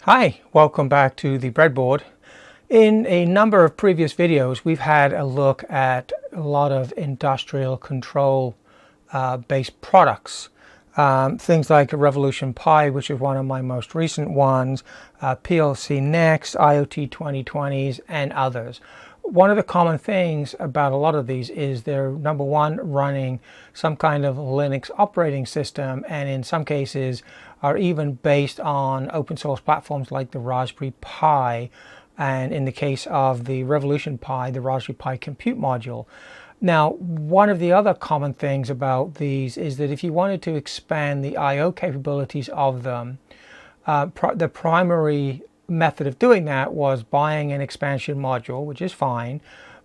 Hi, welcome back to the breadboard. In a number of previous videos, we've had a look at a lot of industrial control based products. Things like a Revolution Pi, which is one of my most recent ones, PLC Next, IoT 2020s, and others. One of the common things about a lot of these is they're, number one, running some kind of Linux operating system, and in some cases are even based on open source platforms like the Raspberry Pi, and in the case of the Revolution Pi, the Raspberry Pi Compute Module. Now, one of the other common things about these is that if you wanted to expand the I/O capabilities of them, the primary method of doing that was buying an expansion module, which is fine,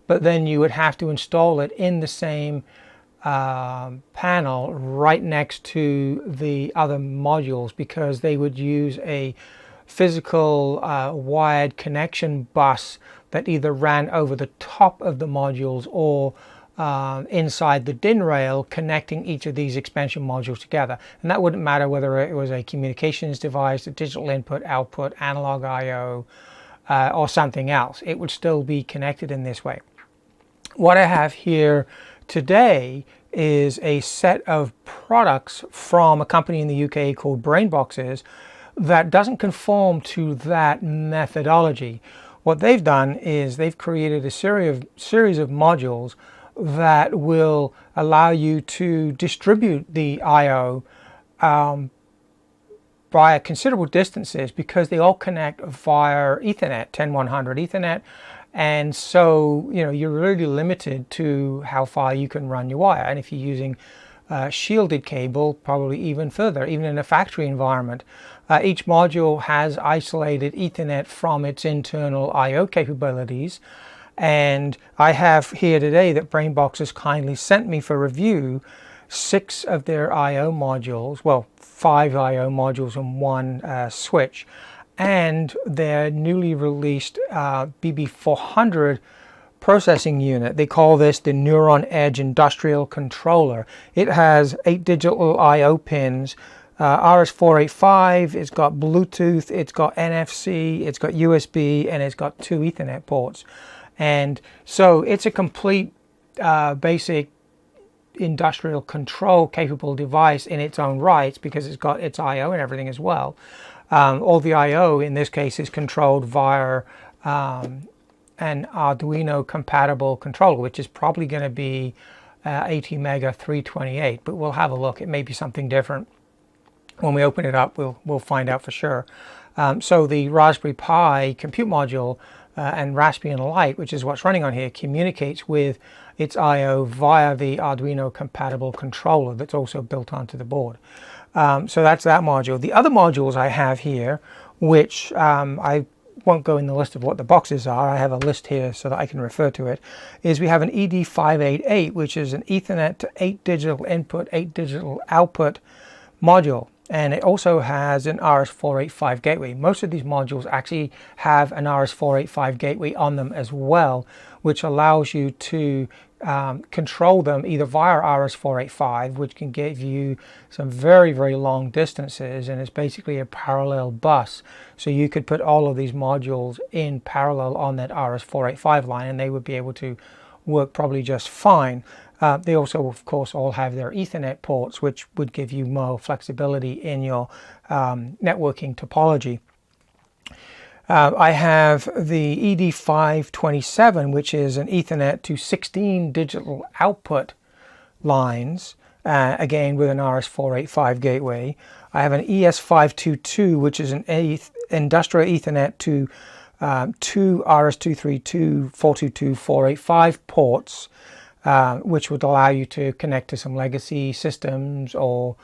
but then you would have to install it in the same panel right next to the other modules, because they would use a physical wired connection bus that either ran over the top of the modules or inside the DIN rail, connecting each of these expansion modules together. And that wouldn't matter whether it was a communications device, a digital input, output, analog I/O, or something else. It would still be connected in this way. What I have here today is a set of products from a company in the UK called Brainboxes that doesn't conform to that methodology. What they've done is they've created a series of modules that will allow you to distribute the I/O via considerable distances, because they all connect via Ethernet, 10100 Ethernet, and so you're really limited to how far you can run your wire. And if you're using shielded cable, probably even further, even in a factory environment. Each module has isolated Ethernet from its internal I/O capabilities. And I have here today that Brainboxes kindly sent me for review 6 of their I/O modules, well, 5 I/O modules and 1 switch, and their newly released BB-400 processing unit. They call this the Neuron Edge Industrial Controller. It has 8 digital I/O pins, RS485, it's got Bluetooth, it's got NFC, it's got USB, and it's got 2 Ethernet ports. And so it's a complete basic industrial control capable device in its own rights, because it's got its I/O and everything as well. All the I/O in this case is controlled via an Arduino compatible controller, which is probably going to be ATMEGA 328, but we'll have a look. It may be something different. When we open it up, we'll find out for sure. So the Raspberry Pi Compute Module and Raspbian Lite, which is what's running on here, communicates with its I/O via the Arduino compatible controller that's also built onto the board. So that's that module. The other modules I have here, which I won't go in the list of what the boxes are, I have a list here so that I can refer to it, is we have an ED588, which is an Ethernet to 8 digital input, 8 digital output module. And it also has an RS485 gateway. Most of these modules actually have an RS485 gateway on them as well, which allows you to control them either via RS485, which can give you some very, very long distances, and it's basically a parallel bus. So you could put all of these modules in parallel on that RS485 line, and they would be able to work probably just fine. They also, of course, all have their Ethernet ports, which would give you more flexibility in your networking topology. I have the ED527, which is an Ethernet to 16 digital output lines, again with an RS485 gateway. I have an ES522, which is an industrial Ethernet to 2 RS232, 422, 485 ports, which would allow you to connect to some legacy systems or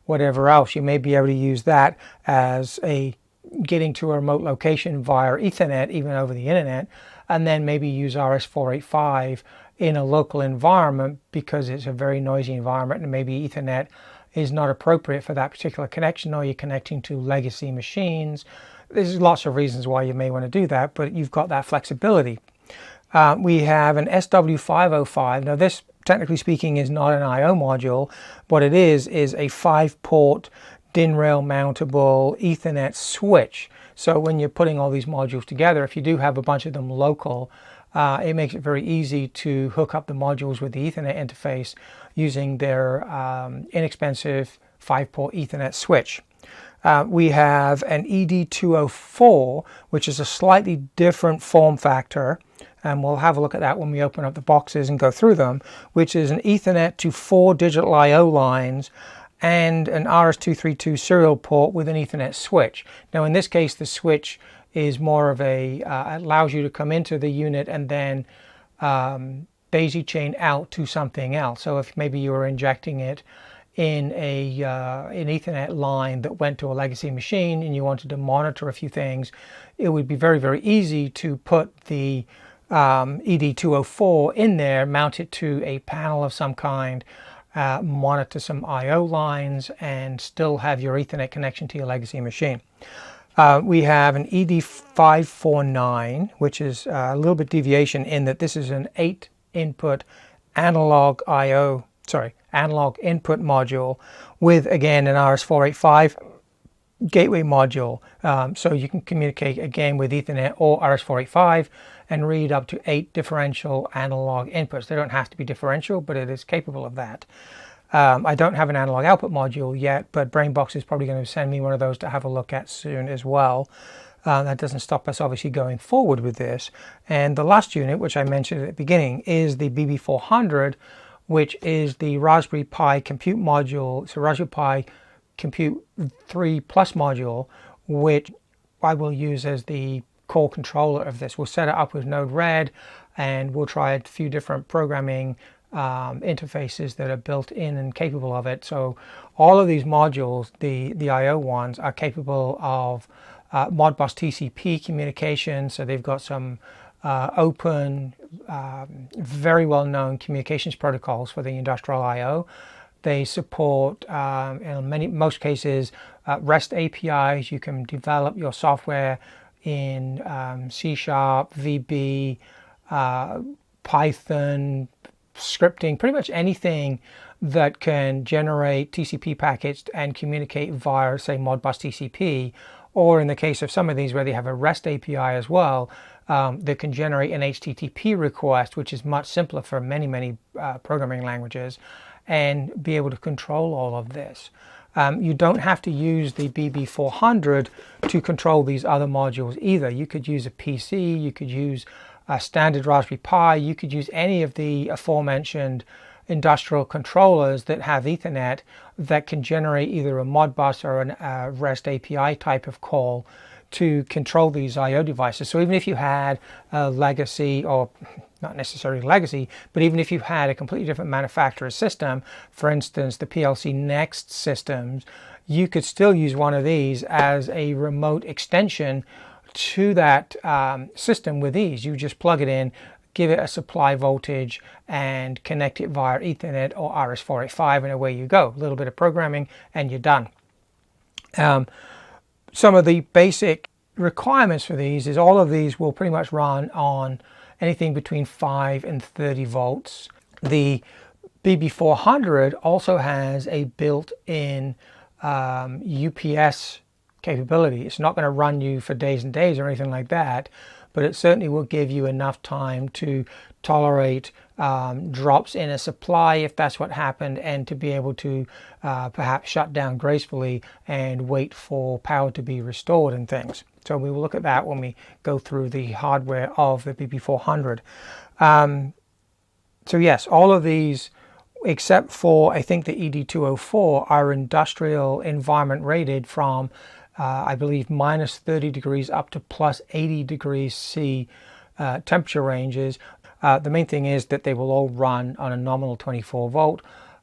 whatever else. You may be able to use that as a getting to a remote location via Ethernet, even over the internet, and then maybe use RS485 in a local environment because it's a very noisy environment, and maybe Ethernet is not appropriate for that particular connection, or you're connecting to legacy machines. There's lots of reasons why you may want to do that, but you've got that flexibility. We have an SW505. Now this, technically speaking, is not an I/O module. What it is a 5-port DIN rail mountable Ethernet switch. So when you're putting all these modules together, if you do have a bunch of them local, it makes it very easy to hook up the modules with the Ethernet interface using their inexpensive 5-port Ethernet switch. We have an ED204, which is a slightly different form factor, and we'll have a look at that when we open up the boxes and go through them, which is an Ethernet to 4 digital I/O lines and an RS-232 serial port with an Ethernet switch. Now in this case, the switch is more of a, allows you to come into the unit and then daisy chain out to something else. So if maybe you were injecting it in an Ethernet line that went to a legacy machine and you wanted to monitor a few things, it would be very, very easy to put the ED204 in there, mount it to a panel of some kind, monitor some I/O lines, and still have your Ethernet connection to your legacy machine. We have an ED549, which is a little bit deviation in that this is an 8-input analog analog input module with, again, an RS-485 gateway module. So you can communicate again with Ethernet or RS-485 and read up to 8 differential analog inputs. They don't have to be differential, but it is capable of that. I don't have an analog output module yet, but Brainbox is probably going to send me one of those to have a look at soon as well. That doesn't stop us obviously going forward with this. And the last unit, which I mentioned at the beginning, is the BB-400, which is the Raspberry Pi compute module. It's a Raspberry Pi Compute 3 Plus module, which I will use as the core controller of this. We'll set it up with Node-RED, and we'll try a few different programming interfaces that are built in and capable of it. So all of these modules, the I/O ones, are capable of Modbus TCP communication. So they've got some open, very well-known communications protocols for the industrial I/O. They support, in most cases, REST APIs. You can develop your software in C#, VB, Python, scripting, pretty much anything that can generate TCP packets and communicate via, say, Modbus TCP, or in the case of some of these where they have a REST API as well, that can generate an HTTP request, which is much simpler for many programming languages, and be able to control all of this. You don't have to use the BB-400 to control these other modules either. You could use a PC, you could use a standard Raspberry Pi, you could use any of the aforementioned industrial controllers that have Ethernet that can generate either a Modbus or a REST API type of call to control these I/O devices. So even if you had a legacy, or not necessarily legacy, but even if you had a completely different manufacturer's system, for instance, the PLC Next systems, you could still use one of these as a remote extension to that system with ease. You just plug it in, give it a supply voltage, and connect it via Ethernet or RS-485, and away you go. A little bit of programming and you're done. Some of the basic requirements for these is all of these will pretty much run on anything between 5 and 30 volts. The BB-400 also has a built-in UPS capability. It's not going to run you for days and days or anything like that, but it certainly will give you enough time to tolerate drops in a supply if that's what happened, and to be able to perhaps shut down gracefully and wait for power to be restored and things. So we will look at that when we go through the hardware of the BB-400. So yes, all of these, except for I think the ED204, are industrial environment rated from I believe minus 30 degrees up to plus 80 degrees C temperature ranges. The main thing is that they will all run on a nominal 24 volt.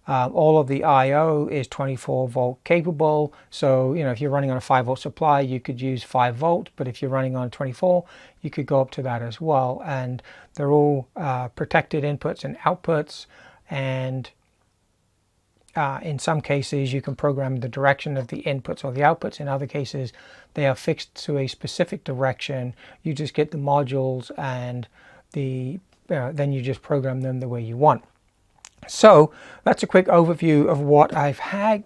All of the I/O is 24 volt capable. So, you know, if you're running on a 5 volt supply, you could use 5 volt, but if you're running on 24, you could go up to that as well. And they're all protected inputs and outputs, and in some cases you can program the direction of the inputs or the outputs. In other cases they are fixed to a specific direction. You just get the modules and then you just program them the way you want. So that's a quick overview of what I've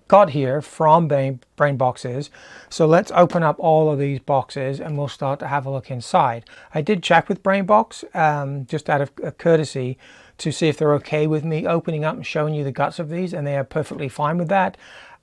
got here from Brainboxes. So let's open up all of these boxes and we'll start to have a look inside. I did check with Brainbox just out of courtesy to see if they're okay with me opening up and showing you the guts of these, and they are perfectly fine with that.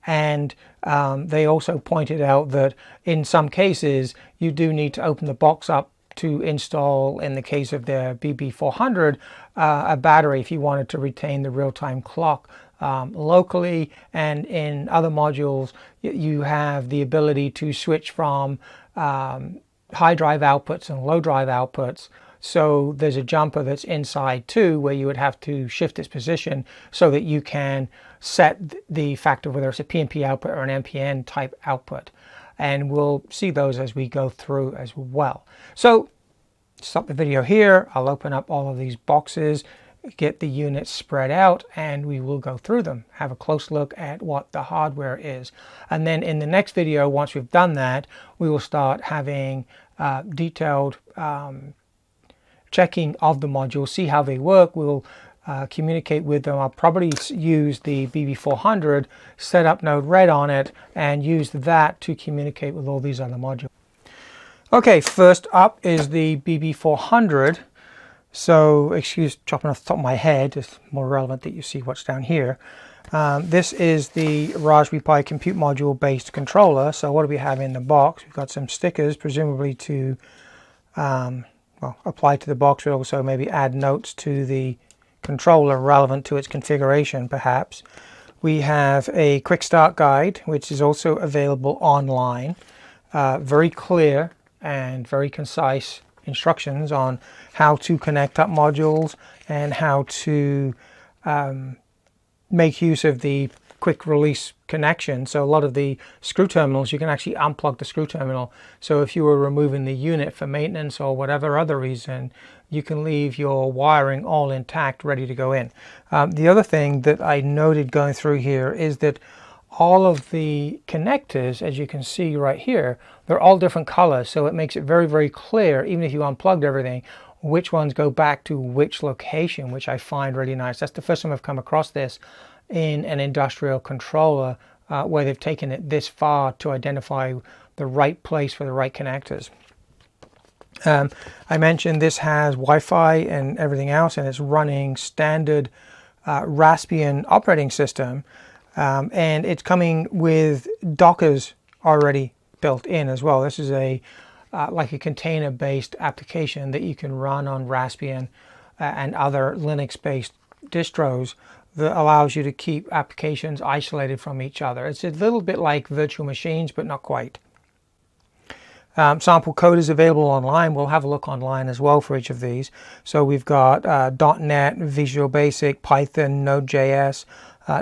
And they also pointed out that in some cases you do need to open the box up to install, in the case of the BB-400, a battery if you wanted to retain the real-time clock locally. And in other modules you have the ability to switch from high drive outputs and low drive outputs. So there's a jumper that's inside too, where you would have to shift its position so that you can set the factor, whether it's a PNP output or an MPN type output. And we'll see those as we go through as well. So stop the video here. I'll open up all of these boxes, get the units spread out, and we will go through them, have a close look at what the hardware is. And then in the next video, once we've done that, we will start having detailed checking of the modules, see how they work. We'll communicate with them. I'll probably use the BB-400, set up Node Red on it, and use that to communicate with all these other modules. Okay, first up is the BB-400. So, excuse chopping off the top of my head, it's more relevant that you see what's down here. This is the Raspberry Pi compute module based controller. So what do we have in the box? We've got some stickers, presumably to well, apply to the box, but also maybe add notes to the controller relevant to its configuration perhaps. We have a quick start guide, which is also available online. Very clear and very concise instructions on how to connect up modules and how to make use of the quick release connection. So a lot of the screw terminals, you can actually unplug the screw terminal. So if you were removing the unit for maintenance or whatever other reason, you can leave your wiring all intact, ready to go in. The other thing that I noted going through here is that all of the connectors, as you can see right here, they're all different colors. So it makes it very, very clear, even if you unplugged everything, which ones go back to which location, which I find really nice. That's the first time I've come across this in an industrial controller where they've taken it this far to identify the right place for the right connectors. I mentioned this has Wi-Fi and everything else, and it's running standard Raspbian operating system, and it's coming with Dockers already built in as well. This is a like a container-based application that you can run on Raspbian and other Linux-based distros that allows you to keep applications isolated from each other. It's a little bit like virtual machines, but not quite. Sample code is available online. We'll have a look online as well for each of these. So we've got .NET, Visual Basic, Python, Node.js,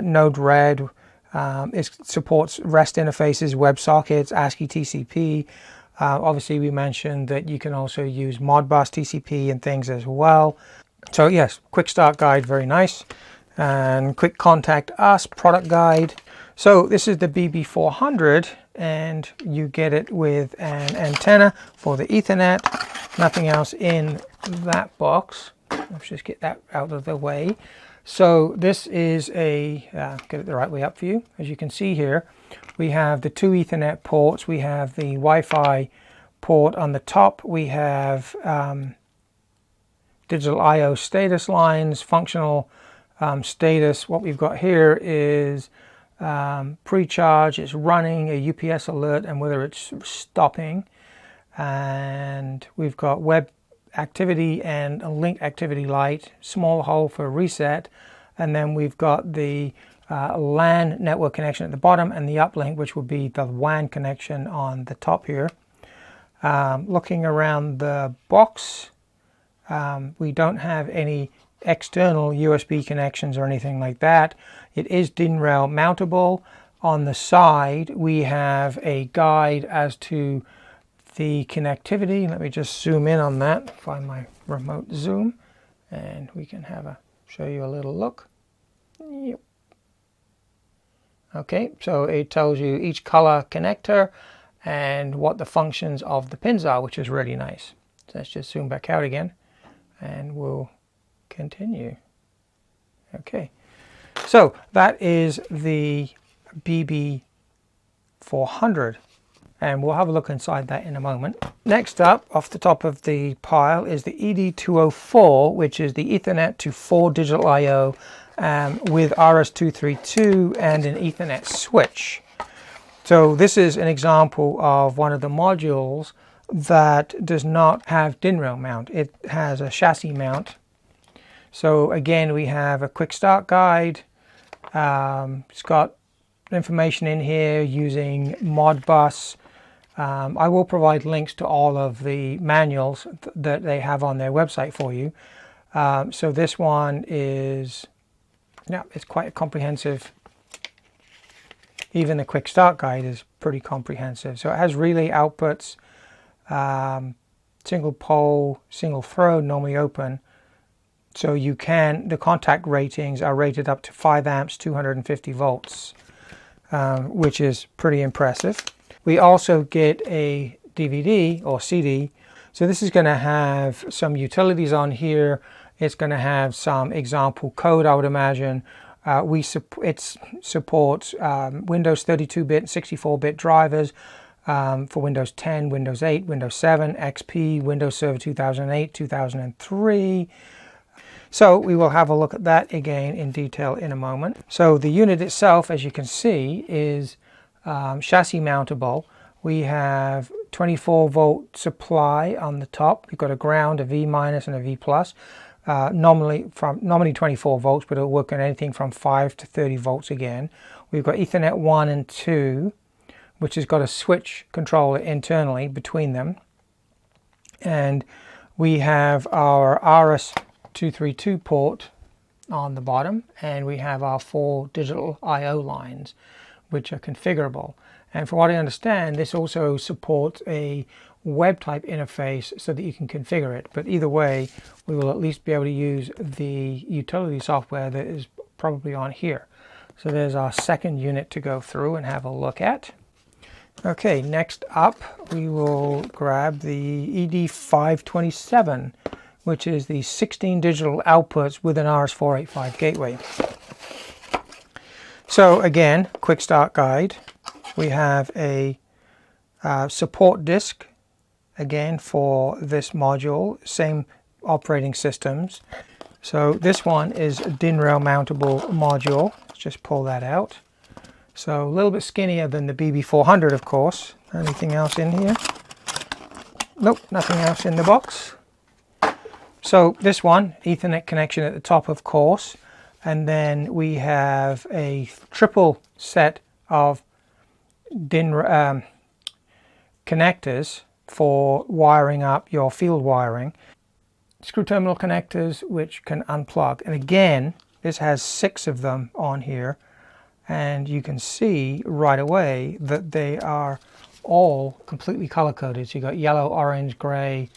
Node-RED. It supports REST interfaces, WebSockets, ASCII TCP. Obviously, we mentioned that you can also use Modbus TCP and things as well. So yes, quick start guide, very nice. And quick contact us product guide. So this is the BB-400, and you get it with an antenna for the Ethernet. Nothing else in that box. Let's just get that out of the way. So this is a, get it the right way up for you. As you can see here, we have the two Ethernet ports. We have the Wi-Fi port on the top. We have digital I/O status lines, functional status. What we've got here is pre-charge, it's running, a UPS alert, and whether it's stopping. And we've got web activity and a link activity light, small hole for reset, and then we've got the LAN network connection at the bottom and the uplink, which will be the WAN connection on the top here. Looking around the box, we don't have any external USB connections or anything like that. It is DIN rail mountable. On the side we have a guide as to the connectivity. Let me just zoom in on that, find my remote zoom, and we can have show you a little look. Yep. Okay, so it tells you each color connector and what the functions of the pins are, which is really nice. So let's just zoom back out again and we'll continue. Okay, So that is the BB-400, and we'll have a look inside that in a moment. Next up, off the top of the pile, is the ED204, which is the Ethernet to 4 digital I/O with RS-232 and an Ethernet switch. So this is an example of one of the modules that does not have DIN rail mount. It has a chassis mount. So again, we have a quick start guide. It's got information in here using Modbus. I will provide links to all of the manuals that they have on their website for you. So this one is, yeah, it's quite comprehensive. Even the quick start guide is pretty comprehensive. So it has relay outputs, single pole, single throw, normally open. So you can, the contact ratings are rated up to 5 amps, 250 volts, which is pretty impressive. We also get a DVD or CD. So this is going to have some utilities on here. It's going to have some example code, I would imagine. It supports Windows 32-bit, 64-bit drivers for Windows 10, Windows 8, Windows 7, XP, Windows Server 2008, 2003. So we will have a look at that again in detail in a moment. So the unit itself, as you can see, is chassis mountable. We have 24-volt supply on the top. We've got a ground, a V minus, and a V plus. Normally 24 volts, but it'll work on anything from 5 to 30 volts again. We've got Ethernet 1 and 2, which has got a switch controller internally between them. And we have our RS-232 port on the bottom, and we have our 4 digital I/O lines, which are configurable. And from what I understand, this also supports a web type interface so that you can configure it. But either way, we will at least be able to use the utility software that is probably on here. So there's our second unit to go through and have a look at. Okay, next up we will grab the ED527, which is the 16 digital outputs with an RS-485 gateway. So again, quick start guide. We have a support disk, again for this module, same operating systems. So this one is a DIN rail mountable module. Let's just pull that out. So a little bit skinnier than the BB-400, of course. Anything else in here? Nope, nothing else in the box. So this one, Ethernet connection at the top, of course. And then we have a triple set of DIN connectors for wiring up your field wiring. Screw terminal connectors which can unplug. And again, this has 6 of them on here. And you can see right away that they are all completely color-coded. So you've got yellow, orange, gray.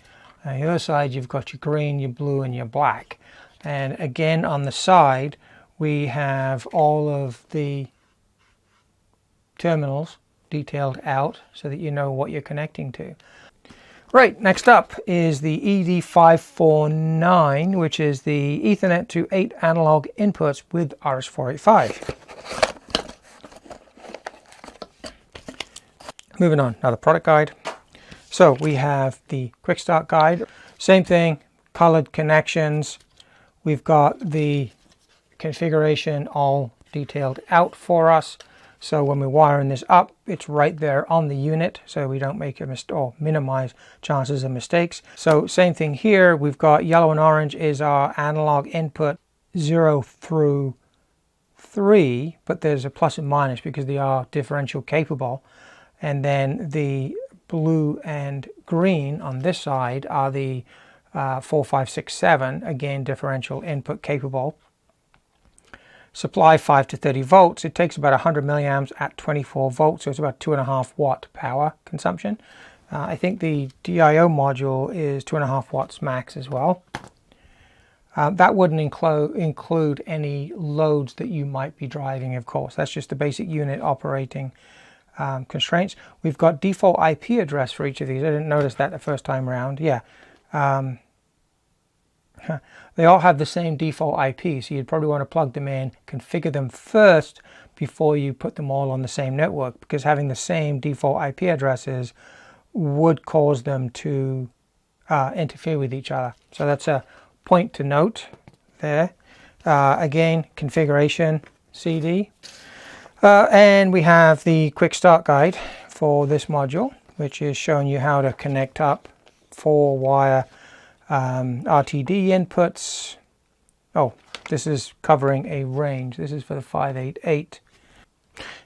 On the other side, you've got your green, your blue, and your black. And again, on the side, we have all of the terminals detailed out so that you know what you're connecting to. Right, next up is the ED549, which is the Ethernet to 8 analog inputs with RS-485. Moving on, now the product guide. So we have the quick start guide. Same thing, colored connections. We've got the configuration all detailed out for us. So when we're wiring this up, it's right there on the unit, so we don't make a mistake or minimize chances of mistakes. So same thing here. We've got yellow and orange is our analog input 0 through 3, but there's a plus and minus because they are differential capable. And then the blue and green on this side are the 4, 5, 6, 7, again differential input capable. Supply 5 to 30 volts. It takes about 100 milliamps at 24 volts, so it's about 2.5 watt power consumption. I think the DIO module is 2.5 watts max as well. That wouldn't include any loads that you might be driving, of course. That's just the basic unit operating constraints. We've got default IP address for each of these. I didn't notice that the first time around. Yeah. They all have the same default IP, so you'd probably want to plug them in, configure them first before you put them all on the same network, because having the same default IP addresses would cause them to interfere with each other. So that's a point to note there. Again, configuration CD. And we have the quick start guide for this module, which is showing you how to connect up 4-wire RTD inputs. Oh, this is covering a range. This is for the 588.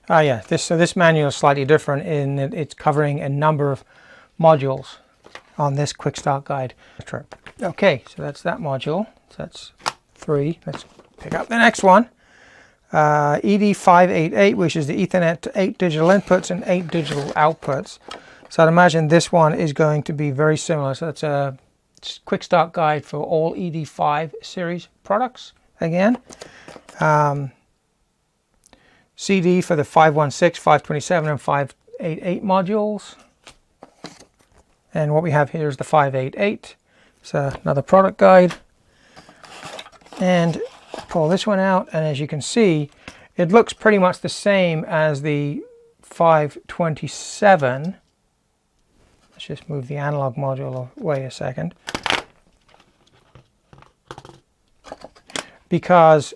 Yeah, this manual is slightly different in that it's covering a number of modules on this quick start guide. Okay, so that's that module. So that's 3. Let's pick up the next one. ED588, which is the Ethernet to 8 digital inputs and 8 digital outputs. So I'd imagine this one is going to be very similar. So that's a quick start guide for all ED5 series products again. CD for the 516, 527, and 588 modules. And what we have here is the 588. So another product guide. And pull this one out, and as you can see, it looks pretty much the same as the 527. Let's just move the analog module away a second. Because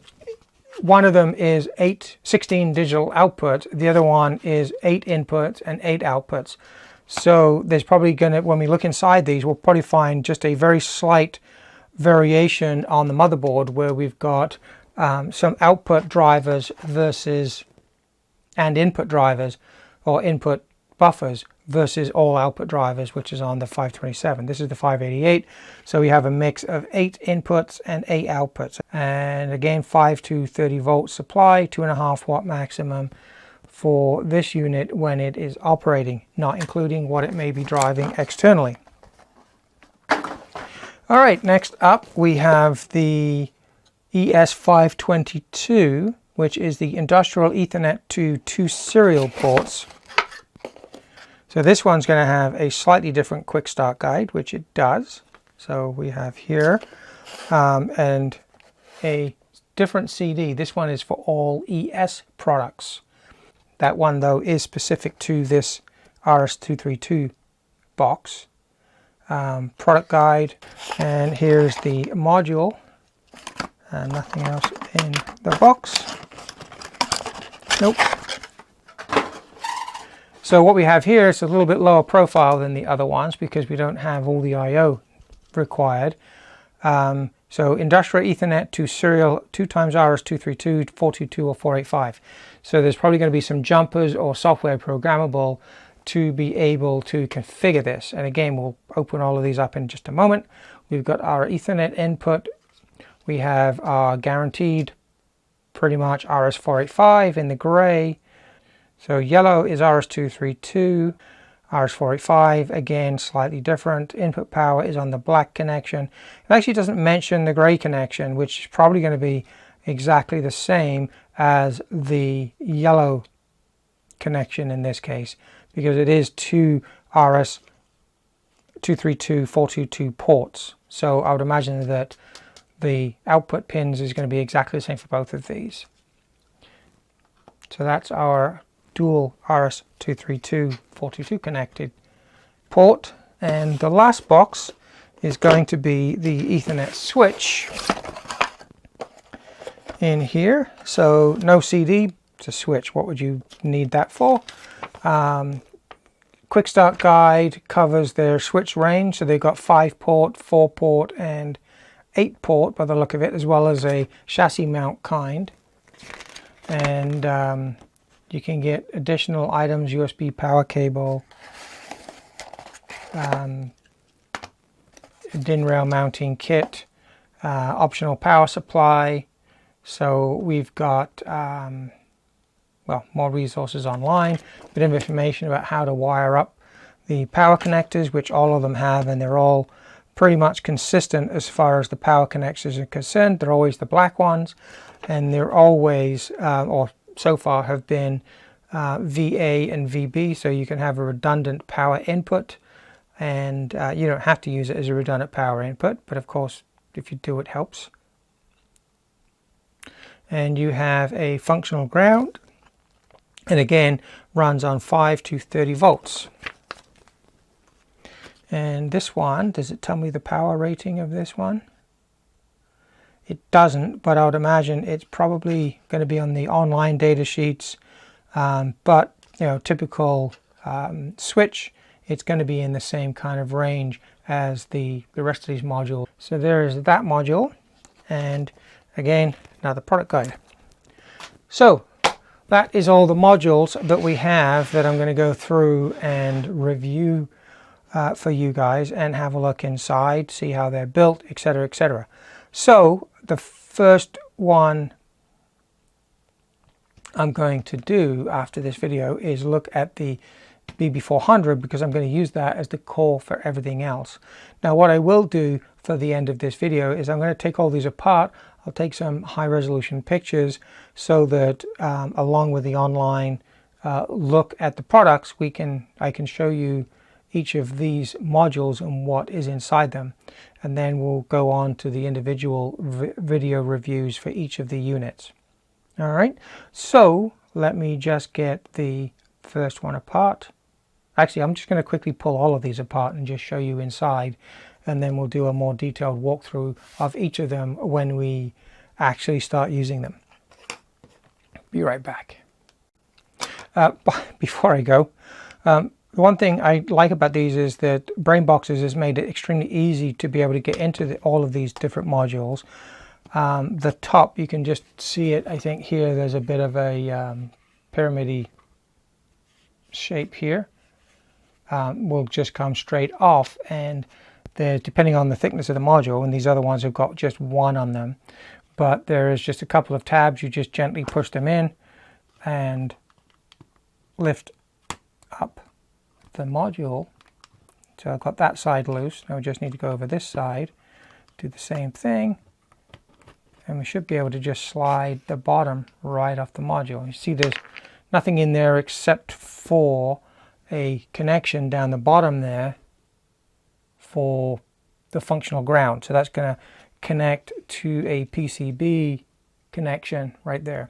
one of them is 16 digital outputs, the other one is 8 inputs and 8 outputs. So there's probably going to, when we look inside these, we'll probably find just a very slight variation on the motherboard where we've got some output drivers versus and input drivers or input buffers versus all output drivers, which is on the 527. This is the 588, so we have a mix of 8 inputs and 8 outputs, and again 5 to 30 volt supply, 2.5 watt maximum for this unit when it is operating, not including what it may be driving externally. All right, next up we have the ES522, which is the Industrial Ethernet to 2 serial ports. So this one's going to have a slightly different quick start guide, which it does. So we have here and a different CD. This one is for all ES products. That one though is specific to this RS232 box. Product guide, and here's the module, and nothing else in the box. Nope. So what we have here is a little bit lower profile than the other ones because we don't have all the I/O required. So industrial Ethernet to serial 2 times RS232, 422 or 485. So there's probably going to be some jumpers or software programmable to be able to configure this. And again, we'll open all of these up in just a moment. We've got our Ethernet input. We have our guaranteed pretty much RS485 in the gray. So yellow is RS232, RS485, again slightly different. Input power is on the black connection. It actually doesn't mention the gray connection, which is probably going to be exactly the same as the yellow connection in this case, because it is 2 RS232, 422 ports. So I would imagine that the output pins is going to be exactly the same for both of these. So that's our dual RS232, 422 connected port. And the last box is going to be the Ethernet switch in here. So no CD, it's a switch. What would you need that for? Quick start guide covers their switch range. So they've got 5 port, 4 port, and 8 port by the look of it, as well as a chassis mount kind. And you can get additional items, USB power cable, DIN rail mounting kit, optional power supply. So we've got well, more resources online, a bit of information about how to wire up the power connectors, which all of them have, and they're all pretty much consistent as far as the power connectors are concerned. They're always the black ones, and they're always, or so far have been, VA and VB, so you can have a redundant power input, and you don't have to use it as a redundant power input, but of course if you do, it helps. And you have a functional ground, and again runs on 5 to 30 volts. And this one, does it tell me the power rating of this one? It doesn't, but I would imagine it's probably going to be on the online data sheets. But you know, typical switch, it's going to be in the same kind of range as the rest of these modules. So there is that module, and again, another product guide. So that is all the modules that we have that I'm going to go through and review for you guys and have a look inside, see how they're built, etc., etc. So the first one I'm going to do after this video is look at the BB-400, because I'm going to use that as the core for everything else. Now what I will do for the end of this video is I'm going to take all these apart. I'll take some high resolution pictures so that along with the online look at the products, I can show you each of these modules and what is inside them, and then we'll go on to the individual video reviews for each of the units. Alright, so let me just get the first one apart. Actually, I'm just going to quickly pull all of these apart and just show you inside, and then we'll do a more detailed walkthrough of each of them when we actually start using them. Be right back. Before I go, the one thing I like about these is that Brainboxes has made it extremely easy to be able to get into all of these different modules. The top, you can just see it. I think here there's a bit of a pyramid-y shape here. Will just come straight off, and depending on the thickness of the module, and these other ones have got just one on them, but there is just a couple of tabs. You just gently push them in and lift up the module. So I've got that side loose. Now we just need to go over this side, do the same thing, and we should be able to just slide the bottom right off the module. You see there's nothing in there except for a connection down the bottom there for the functional ground. So that's going to connect to a PCB connection right there.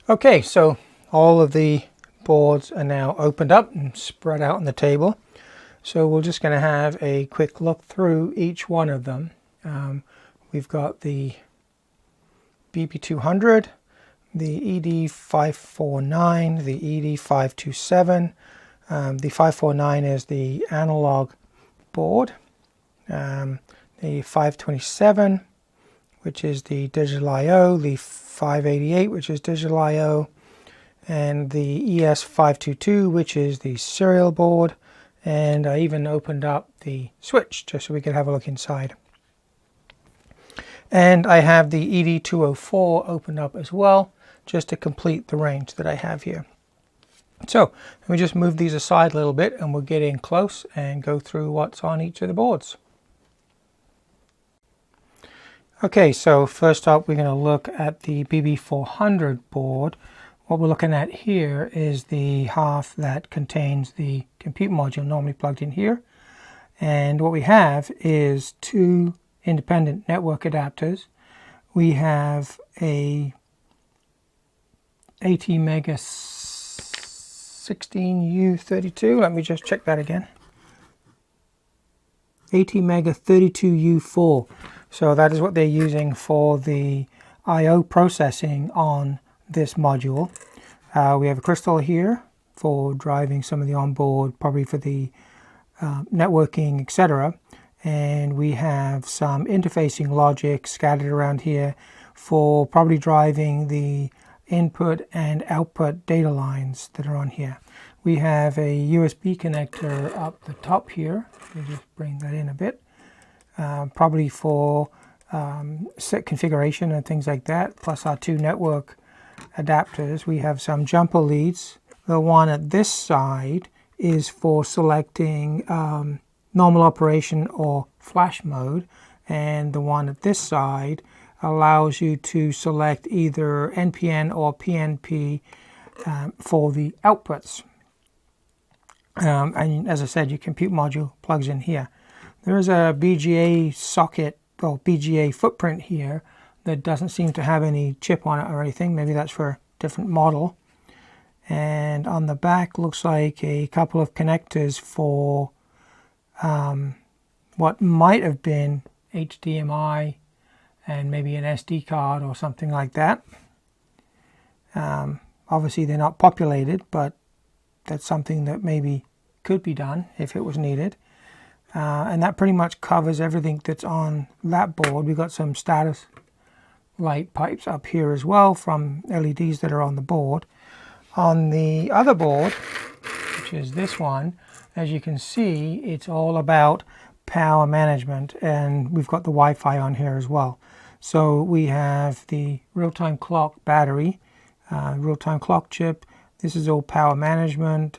Okay, so all of the boards are now opened up and spread out on the table. So we're just going to have a quick look through each one of them. We've got the BB-200, the ED549, the ED527. The 549 is the analog board. The 527, which is the digital I/O, the 588, which is digital I/O, and the ES522, which is the serial board. And I even opened up the switch just so we could have a look inside. And I have the ED204 opened up as well, just to complete the range that I have here. So let me just move these aside a little bit, and we'll get in close and go through what's on each of the boards. Okay, so first up we're going to look at the BB-400 board. What we're looking at here is the half that contains the compute module normally plugged in here. And what we have is two independent network adapters. We have a ATMEGA 16U32. Let me just check that again. ATMEGA 32U4. So that is what they're using for the I/O processing on this module. We have a crystal here for driving some of the onboard, probably for the networking, etc. And we have some interfacing logic scattered around here for probably driving the input and output data lines that are on here. We have a USB connector up the top here. Let me just bring that in a bit. Probably for set configuration and things like that, plus our two network adapters. We have some jumper leads. The one at this side is for selecting normal operation or flash mode, and the one at this side allows you to select either NPN or PNP for the outputs. And as I said, your compute module plugs in here. There is a BGA socket or BGA footprint here that doesn't seem to have any chip on it or anything. Maybe that's for a different model. And on the back looks like a couple of connectors for what might have been HDMI and maybe an SD card or something like that. Obviously they're not populated, but that's something that maybe could be done if it was needed. And that pretty much covers everything that's on that board. We've got some status light pipes up here as well from LEDs that are on the board. On the other board, which is this one, as you can see, it's all about power management, and we've got the Wi-Fi on here as well. So we have the real-time clock battery, real-time clock chip. This is all power management,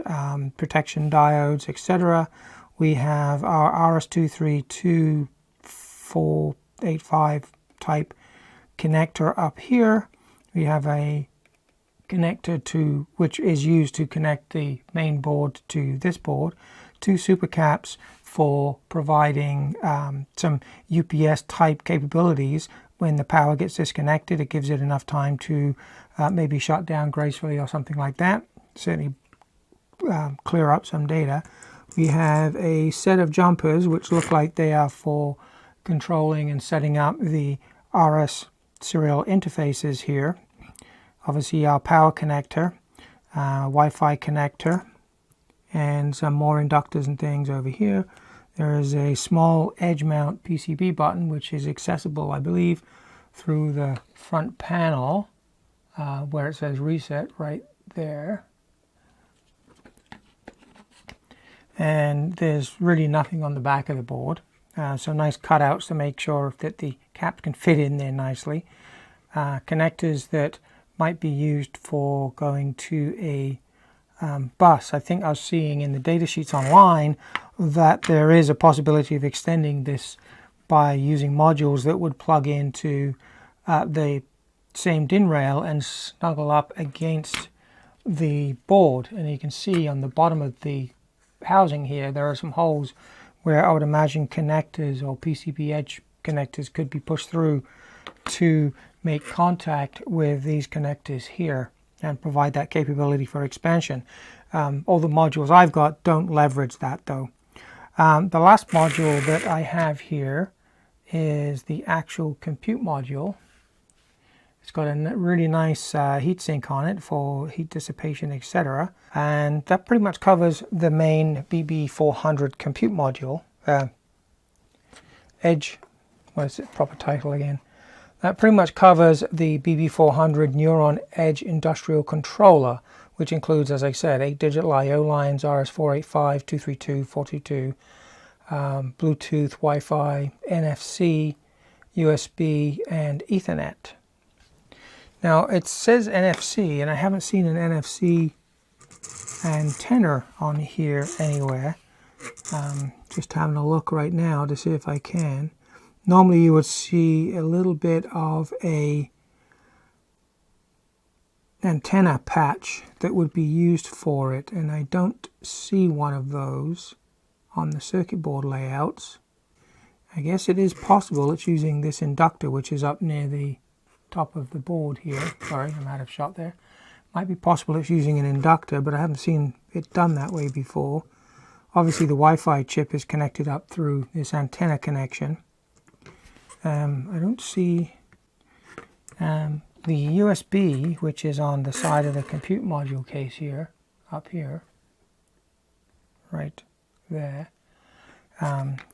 protection diodes, etc. We have our RS-232-485 type connector up here. We have a connector which is used to connect the main board to this board. Two super caps for providing some UPS type capabilities. When the power gets disconnected, it gives it enough time to maybe shut down gracefully or something like that. Certainly clear up some data. We have a set of jumpers which look like they are for controlling and setting up the RS serial interfaces here. Obviously our power connector, Wi-Fi connector, and some more inductors and things over here. There is a small edge mount PCB button which is accessible, I believe, through the front panel where it says reset right there. And there's really nothing on the back of the board. So nice cutouts to make sure that the cap can fit in there nicely. Connectors that might be used for going to a bus. I think I was seeing in the data sheets online that there is a possibility of extending this by using modules that would plug into the same DIN rail and snuggle up against the board. And you can see on the bottom of the housing here there are some holes where I would imagine connectors or PCB edge connectors could be pushed through to make contact with these connectors here and provide that capability for expansion. All the modules I've got don't leverage that though. The last module that I have here is the actual compute module. It's got a really nice heatsink on it for heat dissipation, etc. And that pretty much covers the main BB-400 compute module. Edge, what is it, proper title again? That pretty much covers the BB-400 Neuron Edge Industrial Controller, which includes, as I said, 8 digital I/O lines, RS-485, 232, 422, Bluetooth, Wi-Fi, NFC, USB, and Ethernet. Now it says NFC, and I haven't seen an NFC antenna on here anywhere. Just having a look right now to see if I can. Normally you would see a little bit of a antenna patch that would be used for it, and I don't see one of those on the circuit board layouts. I guess it is possible it's using this inductor which is up near the top of the board here. Sorry, I'm out of shot there. Might be possible it's using an inductor, but I haven't seen it done that way before. Obviously the Wi-Fi chip is connected up through this antenna connection. I don't see the USB, which is on the side of the compute module case here, up here, right there,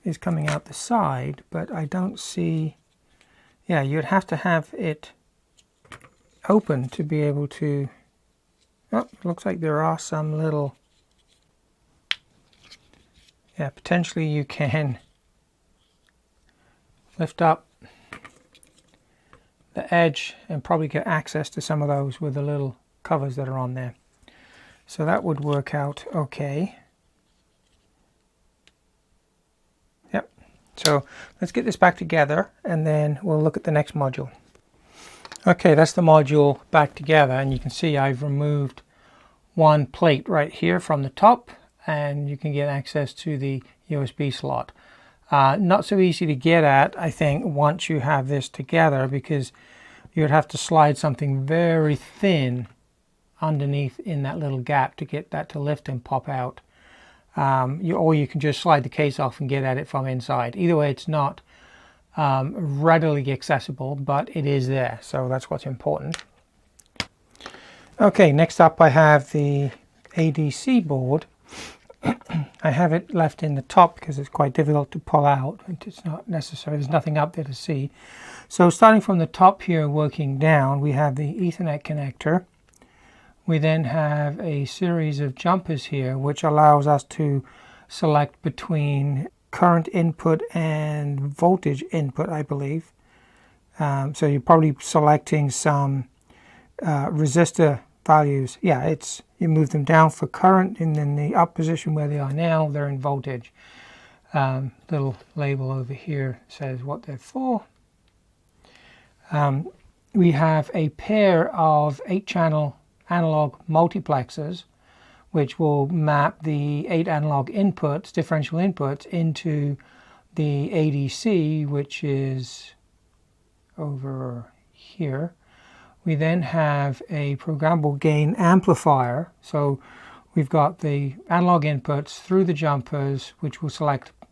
is coming out the side, but I don't see. Yeah, you'd have to have it open to be able to. Oh, it looks like there are some little. Yeah, potentially you can lift up the edge and probably get access to some of those with the little covers that are on there. So that would work out okay. Yep. So let's get this back together and then we'll look at the next module. Okay, that's the module back together, and you can see I've removed one plate right here from the top, and you can get access to the USB slot. Not so easy to get at, I think, once you have this together, because you would have to slide something very thin underneath in that little gap to get that to lift and pop out. Or you can just slide the case off and get at it from inside. Either way, it's not readily accessible, but it is there, so that's what's important. Okay, next up I have the ADC board. I have it left in the top because it's quite difficult to pull out. It's not necessary, there's nothing up there to see. So starting from the top here, working down, we have the Ethernet connector. We then have a series of jumpers here, which allows us to select between current input and voltage input, I believe. So you're probably selecting some resistor values. Yeah, you move them down for current, and then the up position where they are now, they're in voltage. Little label over here says what they're for. We have a pair of 8-channel analog multiplexers, which will map the 8 analog inputs, differential inputs, into the ADC, which is over here. We then have a programmable gain amplifier. So we've got the analog inputs through the jumpers, which will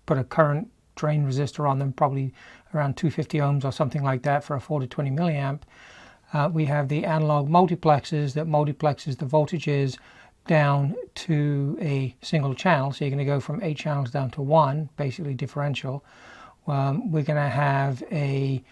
put a current drain resistor on them, probably around 250 ohms or something like that for a 4 to 20 milliamp. We have the analog multiplexes that multiplexes the voltages down to a single channel. So you're going to go from 8 channels down to 1, basically differential. We're going to have a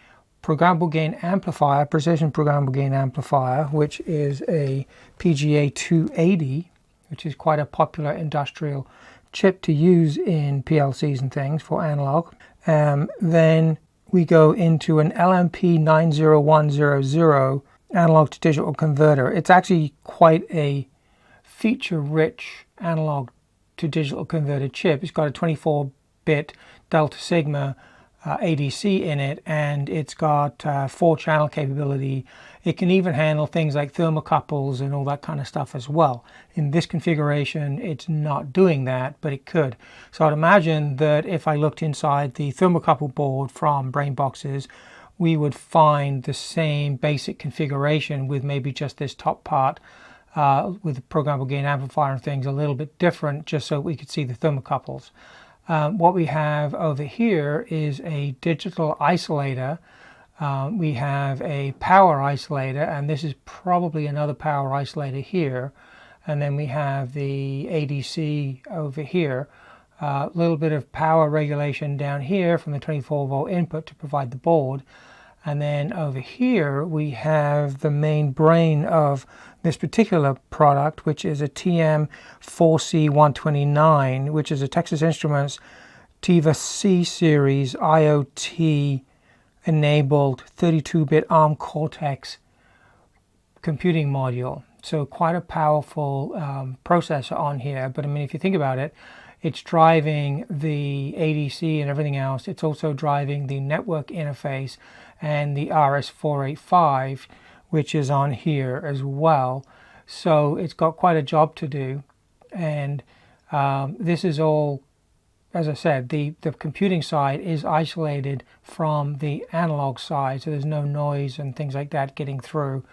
programmable gain amplifier, precision programmable gain amplifier, which is a PGA 280, which is quite a popular industrial chip to use in PLCs and things for analog. Then we go into an LMP 90100 analog to digital converter. It's actually quite a feature-rich analog to digital converter chip. It's got a 24-bit Delta Sigma ADC in it, and it's got 4-channel capability. It can even handle things like thermocouples and all that kind of stuff as well. In this configuration, it's not doing that, but it could. So I'd imagine that if I looked inside the thermocouple board from Brainboxes, we would find the same basic configuration with maybe just this top part with the programmable gain amplifier and things a little bit different, just so we could see the thermocouples. What we have over here is a digital isolator. We have a power isolator, and this is probably another power isolator here. And then we have the ADC over here. A little bit of power regulation down here from the 24-volt input to provide the board. And then over here we have the main brain of this particular product, which is a TM4C129, which is a Texas Instruments TIVA C series IoT enabled 32-bit ARM Cortex computing module. So quite a powerful processor on here. But I mean, if you think about it, it's driving the ADC and everything else. It's also driving the network interface and the RS485, which is on here as well. So it's got quite a job to do. And this is all, as I said, the computing side is isolated from the analog side, so there's no noise and things like that getting through.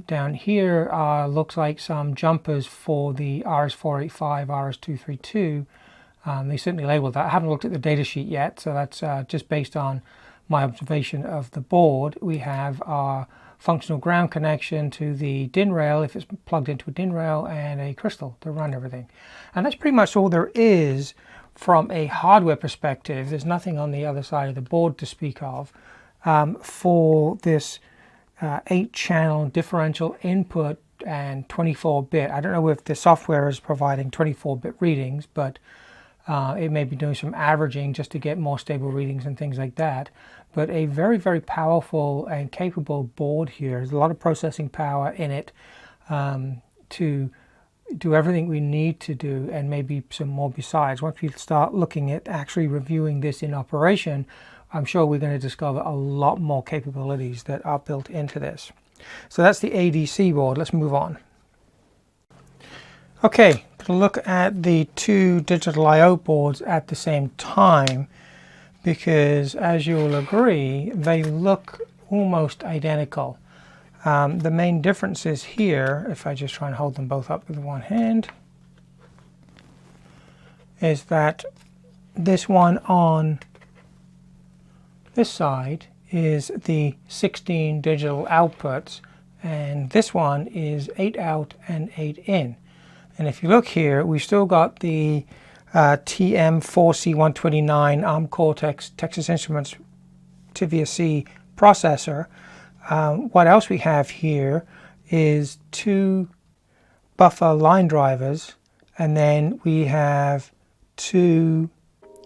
Down here looks like some jumpers for the RS485, RS232. They certainly labeled that. I haven't looked at the data sheet yet, so that's just based on my observation of the board. We have our functional ground connection to the DIN rail, if it's plugged into a DIN rail, and a crystal to run everything. And that's pretty much all there is from a hardware perspective. There's nothing on the other side of the board to speak of for this 8-channel differential input and 24-bit. I don't know if the software is providing 24-bit readings, but it may be doing some averaging just to get more stable readings and things like that. But a very, very powerful and capable board here. There's a lot of processing power in it to do everything we need to do, and maybe some more besides. Once we start looking at actually reviewing this in operation, I'm sure we're going to discover a lot more capabilities that are built into this. So that's the ADC board. Let's move on. Okay, to look at the two digital I/O boards at the same time, because as you will agree, they look almost identical. The main difference is here, if I just try and hold them both up with one hand, is that this one on this side is the 16 digital outputs, and this one is 8 out and 8 in. And if you look here, we've still got the TM4C129 ARM Cortex Texas Instruments TVSC processor. What else we have here is 2 buffer line drivers, and then we have 2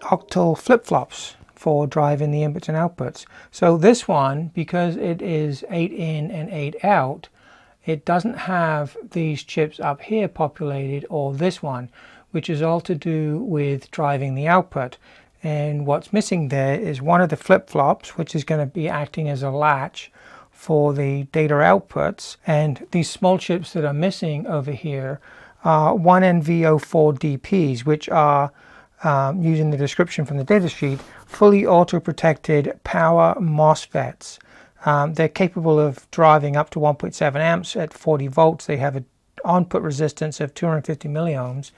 octal flip-flops for driving the inputs and outputs. So this one, because it is 8 in and 8 out, it doesn't have these chips up here populated, or this one, which is all to do with driving the output. And what's missing there is one of the flip-flops, which is going to be acting as a latch for the data outputs. And these small chips that are missing over here are 1NV04DPs, which are, using the description from the datasheet, fully auto-protected power MOSFETs. They're capable of driving up to 1.7 amps at 40 volts. They have an output resistance of 250 milliohms,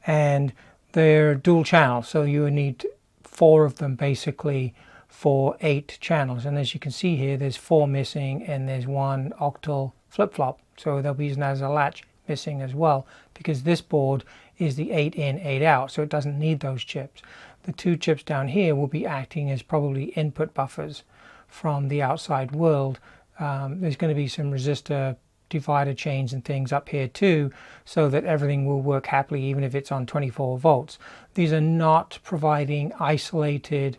and they're dual channel, so you would need 4 of them basically for 8 channels. And as you can see here, there's 4 missing, and there's 1 octal flip-flop, so they'll be using that as a latch missing as well, because this board is the 8 in, 8 out, so it doesn't need those chips. The 2 chips down here will be acting as probably input buffers from the outside world. There's going to be some resistor divider chains and things up here too, so that everything will work happily even if it's on 24 volts. These are not providing isolated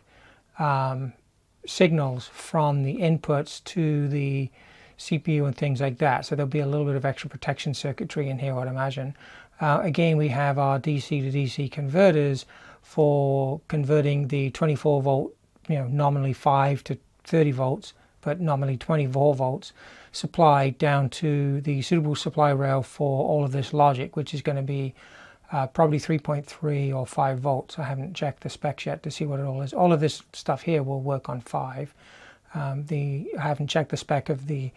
signals from the inputs to the CPU and things like that, so there'll be a little bit of extra protection circuitry in here, I'd imagine. Again, we have our DC to DC converters for converting the 24 volt, nominally 5 to 30 volts, but nominally 24 volts supply down to the suitable supply rail for all of this logic, which is going to be probably 3.3 or 5 volts. I haven't checked the specs yet to see what it all is. All of this stuff here will work on 5. I haven't checked the spec of the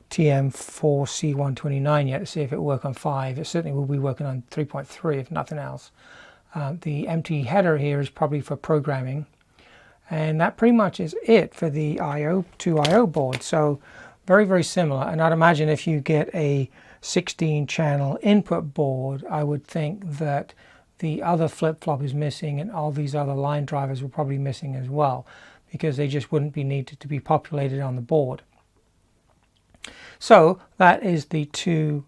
TM4C129 yet to see if it will work on 5. It certainly will be working on 3.3 if nothing else. The empty header here is probably for programming. And that pretty much is it for the two I/O boards. So very, very similar. And I'd imagine if you get a 16-channel input board, I would think that the other flip-flop is missing and all these other line drivers were probably missing as well, because they just wouldn't be needed to be populated on the board. So that is the 2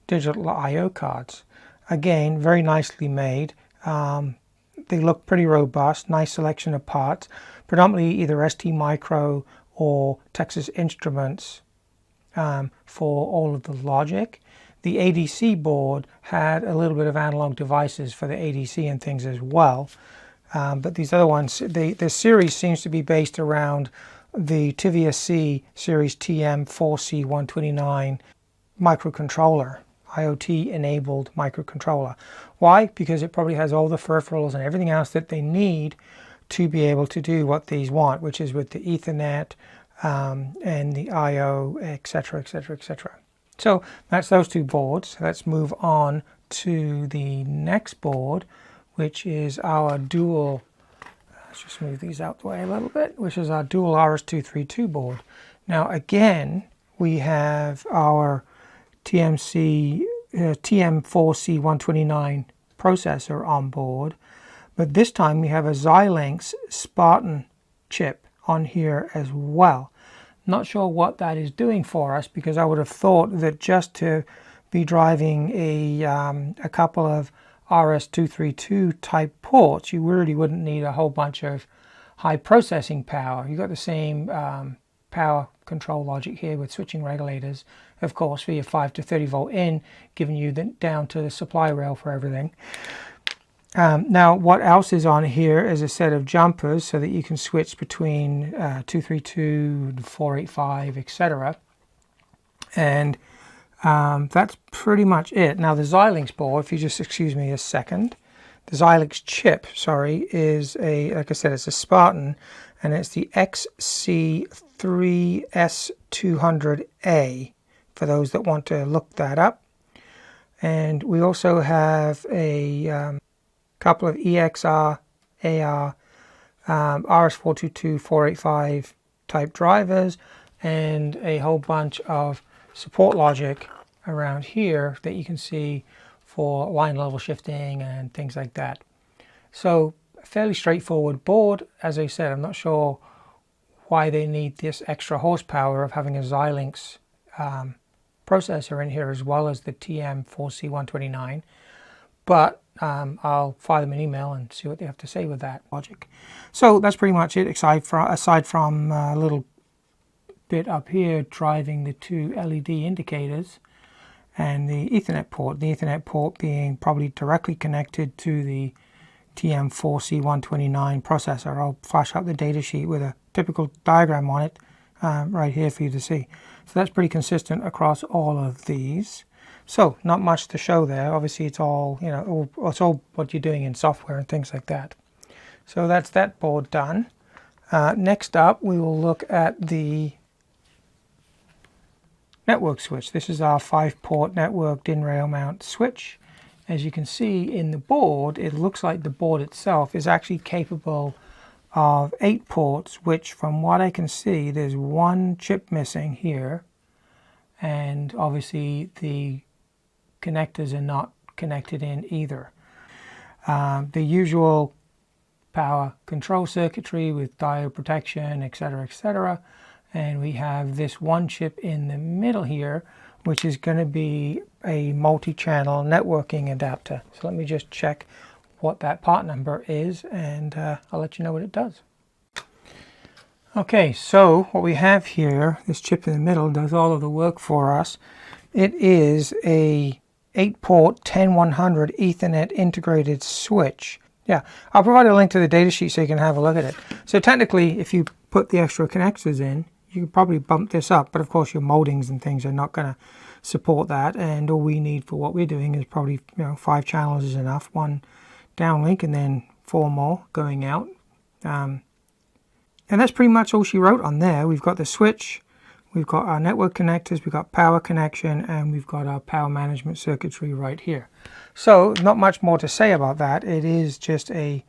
digital I/O cards. Again, very nicely made. They look pretty robust, nice selection of parts, predominantly either ST Micro or Texas Instruments for all of the logic. The ADC board had a little bit of analog devices for the ADC and things as well. But these other ones, the series seems to be based around the TVSC series TM4C129 microcontroller. IoT-enabled microcontroller. Why? Because it probably has all the peripherals and everything else that they need to be able to do what these want, which is with the Ethernet and the I/O, etc., etc., etc. So that's those 2 boards. Let's move on to the next board, which is our dual. Let's just move these out the way a little bit, which is our dual RS-232 board. Now again, we have our TM4C129 processor on board, but this time we have a Xylinx Spartan chip on here as well. Not sure what that is doing for us, because I would have thought that just to be driving a couple of RS-232 type ports, you really wouldn't need a whole bunch of high processing power. You've got the same power control logic here with switching regulators, of course, for your 5 to 30 volt in, giving you down to the supply rail for everything. Now what else is on here is a set of jumpers so that you can switch between 232, 485, etc. And That's pretty much it. Now the Xylinx board, if you just excuse me a second, the Xylinx chip, sorry, is a, like I said, it's a Spartan, and it's the XC3S200A, for those that want to look that up. And we also have a couple of EXR, AR, RS422, 485 type drivers, and a whole bunch of support logic around here that you can see for line level shifting and things like that. So a fairly straightforward board. As I said, I'm not sure why they need this extra horsepower of having a Xylinx processor in here as well as the TM4C129, but I'll fire them an email and see what they have to say with that logic. So that's pretty much it, aside from a little bit up here driving the two LED indicators and the Ethernet port. The Ethernet port being probably directly connected to the TM4C129 processor. I'll flash up the data sheet with a typical diagram on it right here for you to see. So that's pretty consistent across all of these. So not much to show there. Obviously it's all, you know, it's all what you're doing in software and things like that. So that's that board done. Next up we will look at the network switch. This is our 5-port networked in-rail mount switch. As you can see in the board, it looks like the board itself is actually capable of 8 ports, which from what I can see, there's one chip missing here, and obviously the connectors are not connected in either. The usual power control circuitry with diode protection, etc., etc. And we have this one chip in the middle here, which is going to be a multi-channel networking adapter. So let me just check what that part number is, and I'll let you know what it does. Okay, so what we have here, this chip in the middle does all of the work for us. It is a 8-port 10100 Ethernet integrated switch. Yeah, I'll provide a link to the datasheet so you can have a look at it. So technically, if you put the extra connectors in, you could probably bump this up, but of course your moldings and things are not going to support that, and all we need for what we're doing is probably, you know, 5 channels is enough, 1 downlink and then 4 more going out. And that's pretty much all she wrote on there. We've got the switch, we've got our network connectors, we've got power connection, and we've got our power management circuitry right here. So not much more to say about that. It is just a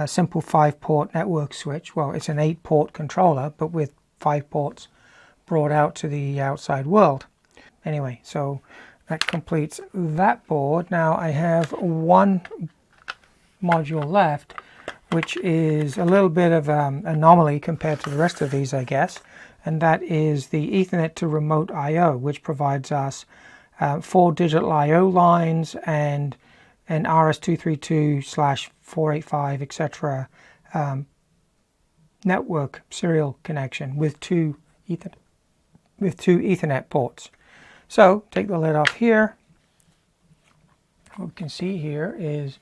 simple 5-port network switch. Well, it's an 8-port controller, but with 5 ports brought out to the outside world. Anyway, so that completes that board. Now I have one module left, which is a little bit of an anomaly compared to the rest of these, I guess, and that is the Ethernet to remote I/O, which provides us 4 digital I/O lines and an RS232/485, etc. network serial connection with two Ethernet ports. So take the lid off here. What we can see here is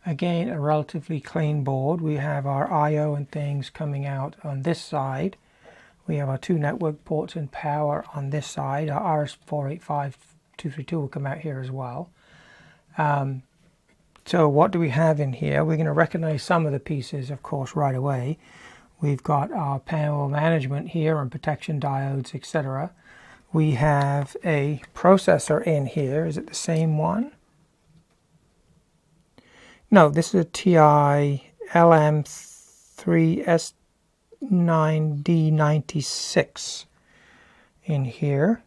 again a relatively clean board. We have our I/O and things coming out on this side. We have our 2 network ports and power on this side. Our RS485/232 will come out here as well. So what do we have in here? We're going to recognize some of the pieces, of course, right away. We've got our power management here and protection diodes, etc. We have a processor in here. Is it the same one? No, this is a TI LM3S9D96 in here.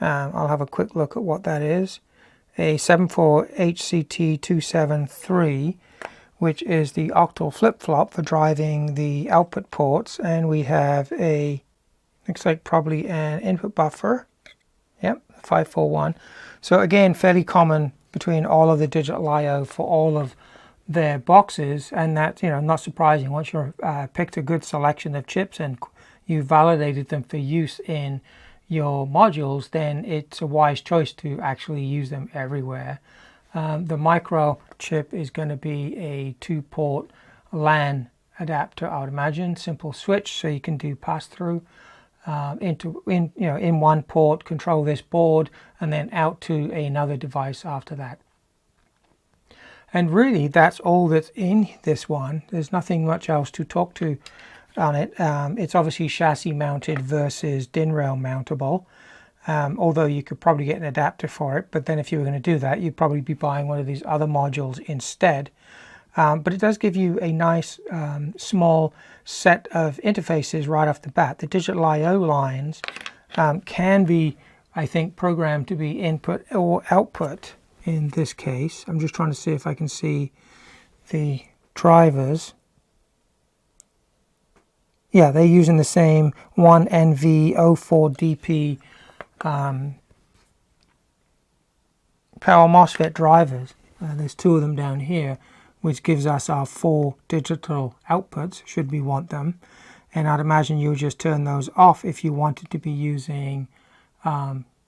I'll have a quick look at what that is. A 74HCT273, which is the octal flip-flop for driving the output ports, and we have a, looks like probably an input buffer. Yep, 541. So again, fairly common between all of the digital I/O for all of their boxes, and that's, you know, not surprising. Once you've picked a good selection of chips and you've validated them for use in your modules, then it's a wise choice to actually use them everywhere. The micro chip is going to be a 2-port LAN adapter, I would imagine, simple switch, so you can do pass-through. in one port, control this board, and then out to another device after that. And really, that's all that's in this one. There's nothing much else to talk to on it. It's obviously chassis mounted versus DIN rail mountable, although you could probably get an adapter for it. But then if you were going to do that, you'd probably be buying one of these other modules instead. But it does give you a nice small set of interfaces right off the bat. The digital I/O lines can be, I think, programmed to be input or output. In this case, I'm just trying to see if I can see the drivers. Yeah, they're using the same 1NV04DP power MOSFET drivers. There's two of them down here, which gives us our 4 digital outputs, should we want them. And I'd imagine you would just turn those off if you wanted to be using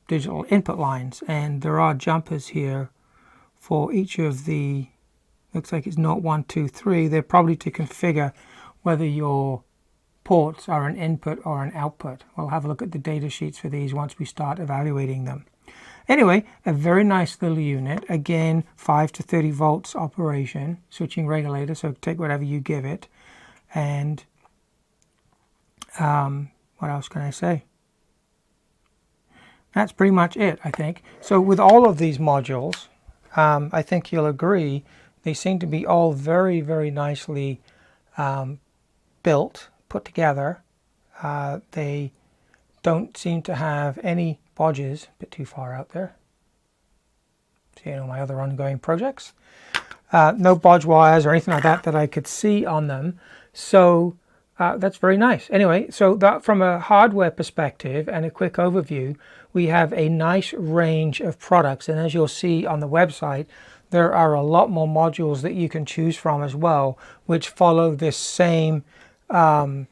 digital input lines. And there are jumpers here for each of the, looks like it's not 1, 2, 3. They're probably to configure whether your ports are an input or an output. We'll have a look at the data sheets for these once we start evaluating them. Anyway, a very nice little unit. Again, 5 to 30 volts operation, switching regulator, so take whatever you give it. And what else can I say? That's pretty much it, I think. So with all of these modules, I think you'll agree, they seem to be all very, very nicely built, put together. They don't seem to have any bodges, a bit too far out there. Seeing all my other ongoing projects. No bodge wires or anything like that that I could see on them. So that's very nice. Anyway, so that from a hardware perspective and a quick overview, we have a nice range of products. And as you'll see on the website, there are a lot more modules that you can choose from as well, which follow this same pattern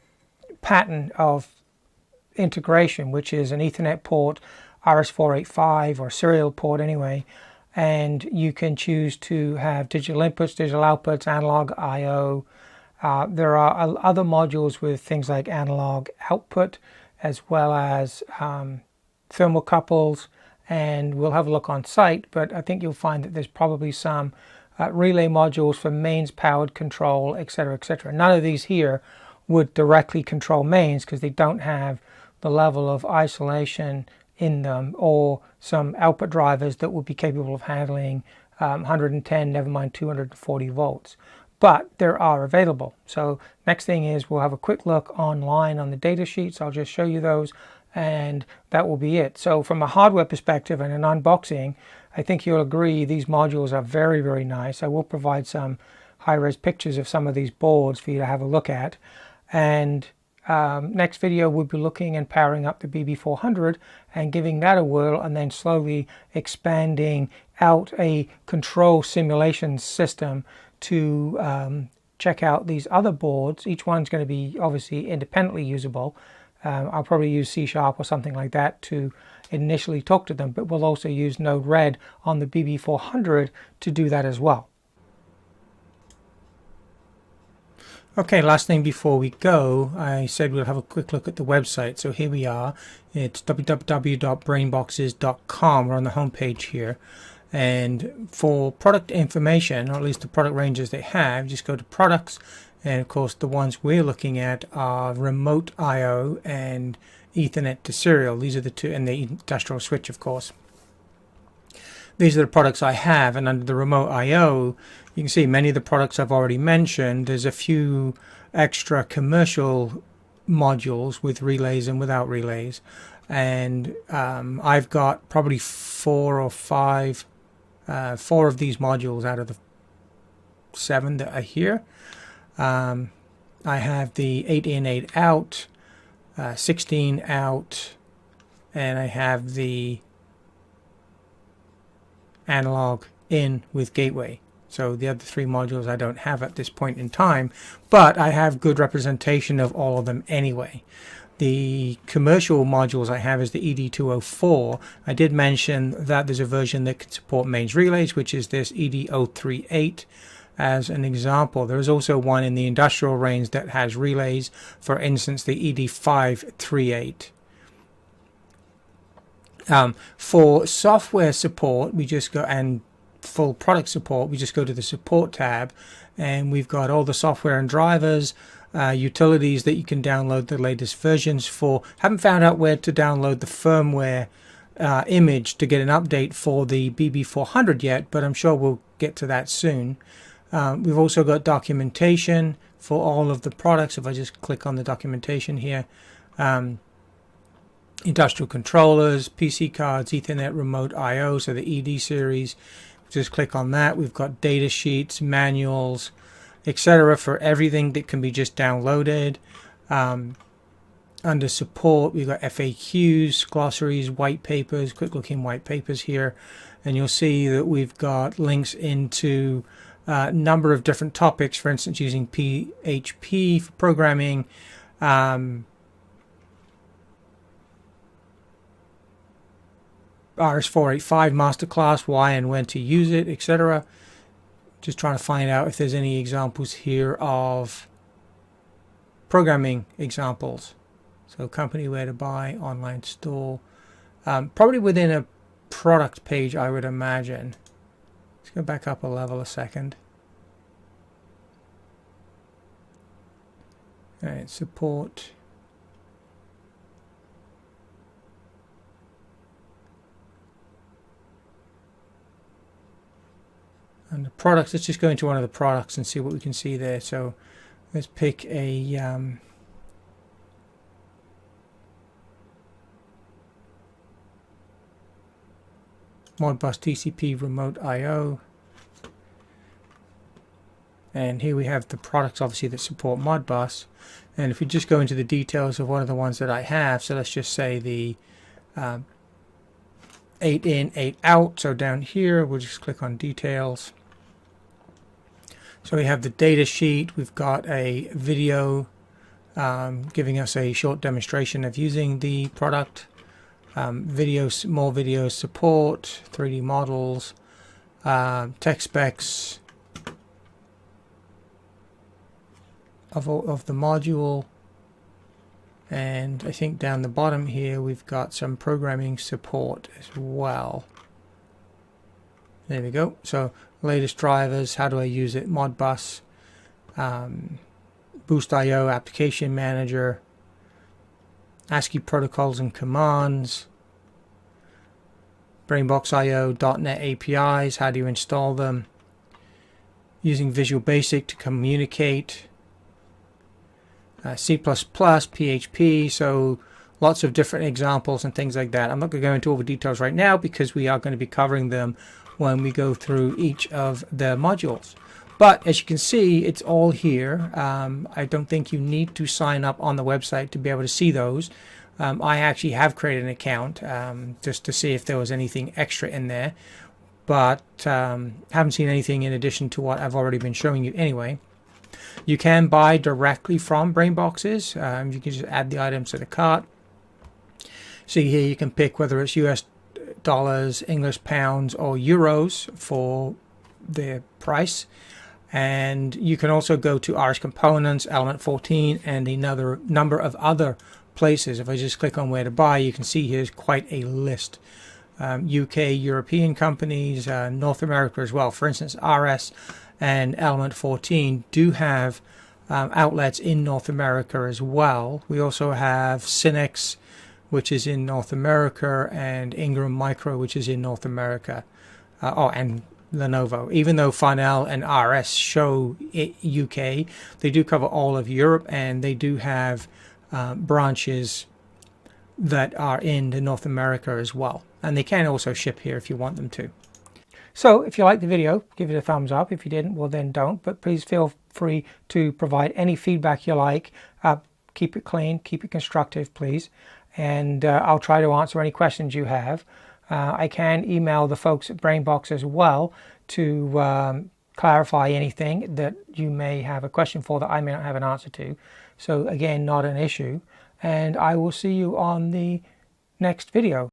of integration, which is an Ethernet port, RS485 or serial port anyway, and you can choose to have digital inputs, digital outputs, analog I/O. There are other modules with things like analog output as well as thermocouples, and we'll have a look on site, but I think you'll find that there's probably some relay modules for mains powered control, etc., etc. None of these here would directly control mains because they don't have the level of isolation in them, or some output drivers that would be capable of handling 110, never mind 240 volts. But there are available. So next thing is we'll have a quick look online on the data sheets. I'll just show you those, and that will be it. So from a hardware perspective and an unboxing, I think you'll agree these modules are very, very nice. I will provide some high-res pictures of some of these boards for you to have a look at. And next video we'll be looking and powering up the BB-400 and giving that a whirl, and then slowly expanding out a control simulation system to check out these other boards. Each one's going to be obviously independently usable. I'll probably use C# or something like that to initially talk to them, but we'll also use Node-RED on the BB-400 to do that as well. Okay, last thing before we go, I said we'll have a quick look at the website. So here we are. It's www.brainboxes.com. We're on the home page here. And for product information, or at least the product ranges they have, just go to products. And of course, the ones we're looking at are remote I/O and Ethernet to serial. These are the two, and the industrial switch, of course. These are the products I have, and under the remote I/O, you can see many of the products I've already mentioned. There's a few extra commercial modules with relays and without relays, and I've got probably 4 or 5, 4 of these modules out of the 7 that are here. I have the 8 in, 8 out, 16 out, and I have the analog in with gateway. So the other 3 modules I don't have at this point in time, but I have good representation of all of them anyway. The commercial modules I have is the ED204. I did mention that there's a version that can support mains relays, which is this ED038 as an example. There is also one in the industrial range that has relays, for instance the ED538. For software support, we just go, and full product support, we just go to the support tab, and we've got all the software and drivers, utilities that you can download the latest versions for. Haven't found out where to download the firmware image to get an update for the BB-400 yet, but I'm sure we'll get to that soon. We've also got documentation for all of the products. If I just click on the documentation here, industrial controllers, PC cards, Ethernet remote IO, so the ED series. Just click on that. We've got data sheets, manuals, etc. for everything that can be just downloaded. Under support, we've got FAQs, glossaries, white papers, quick looking white papers here, and you'll see that we've got links into a number of different topics, for instance using PHP for programming, RS-485 masterclass, why and when to use it, etc. Just trying to find out if there's any examples here of programming examples. So company, where to buy, online store, probably within a product page, I would imagine. Let's go back up a level a second. All right, support. And the products, let's just go into one of the products and see what we can see there. So let's pick a Modbus TCP remote IO. And here we have the products obviously that support Modbus. And if we just go into the details of one of the ones that I have, so let's just say the 8 in, 8 out. So down here, we'll just click on details. So we have the data sheet, we've got a video giving us a short demonstration of using the product, videos, more video support, 3D models, tech specs of the module, and I think down the bottom here we've got some programming support as well. There we go. So latest drivers, how do I use it, Modbus, Boost IO application manager, ASCII protocols and commands, Brainbox IO, .NET APIs, how do you install them, using Visual Basic to communicate, C++, PHP, so lots of different examples and things like that. I'm not going to go into all the details right now because we are going to be covering them when we go through each of the modules. But as you can see, it's all here. I don't think you need to sign up on the website to be able to see those. I actually have created an account just to see if there was anything extra in there, but haven't seen anything in addition to what I've already been showing you anyway. You can buy directly from Brainboxes. You can just add the items to the cart. See here, you can pick whether it's US dollars, English pounds, or euros for the price. And you can also go to RS Components, Element 14, and another number of other places. If I just click on where to buy, you can see here's quite a list. UK, European companies, North America as well. For instance, RS and Element 14 do have outlets in North America as well. We also have Xylinx, which is in North America, and Ingram Micro, which is in North America. And Lenovo. Even though Farnell and RS show UK, they do cover all of Europe, and they do have branches that are in the North America as well. And they can also ship here if you want them to. So if you liked the video, give it a thumbs up. If you didn't, well then don't. But please feel free to provide any feedback you like. Keep it clean, keep it constructive, please. And I'll try to answer any questions you have. I can email the folks at Brainbox as well to clarify anything that you may have a question for that I may not have an answer to. So again, not an issue. And I will see you on the next video.